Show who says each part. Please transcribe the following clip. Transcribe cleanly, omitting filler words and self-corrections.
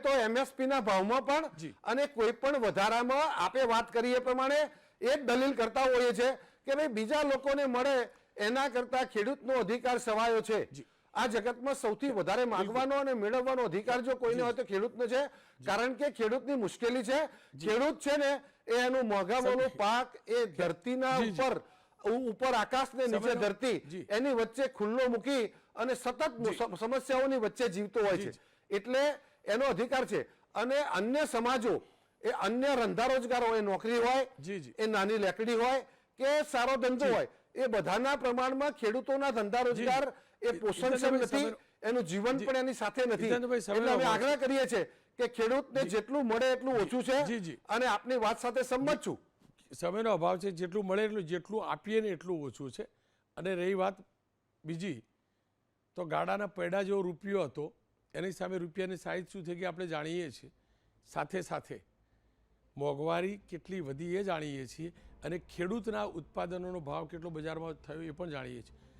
Speaker 1: તો MSP ના ભાવમાં પણ અને કોઈ પણ વધારામાં આપે વાત કરીએ પ્રમાણે એ જ દલીલ કરતા હોઈએ છે કે ભાઈ બીજા લોકોને મળે એના કરતા ખેડૂતનો અધિકાર સવાયો છે। આ જગતમાં સૌથી વધારે માંગવાનો અને મેળવવાનો અધિકાર જો કોઈને હોય તો ખેડૂતનો છે, કારણ કે ખેડૂતની મુશ્કેલી છે, ખેડૂત છે ને એનું મોંઘામાંનો પાક એ ધરતીના ઉપર આકાશ ને નીચે ધરતી એની વચ્ચે ખુલ્લો મૂકી અને સતત સમસ્યાઓની વચ્ચે જીવતો હોય છે, એટલે એનો અધિકાર છે। અને અન્ય સમાજો એ અન્ય ધંધા રોજગાર હોય, નોકરી હોય, એ નાની લેકડી હોય કે સારો ધંધો હોય, એ બધાના પ્રમાણમાં ખેડૂતોના ધંધા રોજગાર એ પોષણક્ષમ નથી, એનું જીવન પણ એની સાથે નથી। એટલે અમે આગ્રહ કરીએ છીએ કે ખેડૂતને જેટલું મળે એટલું ઓછું છે અને આપની વાત સાથે સંમત છું।
Speaker 2: સમયનો અભાવ છે, જેટલું મળે એટલું, જેટલું આપીએ ને એટલું ઓછું છે। અને રહી વાત બીજી, તો ગાડાના પૈડા જેવો રૂપિયો હતો, એની સામે રૂપિયાની સાઈઝ શું થઈ ગઈ આપણે જાણીએ છીએ, સાથે સાથે મોંઘવારી કેટલી વધી એ જાણીએ છીએ, અને ખેડૂતના ઉત્પાદનોનો ભાવ કેટલો બજારમાં થયો એ પણ જાણીએ છીએ।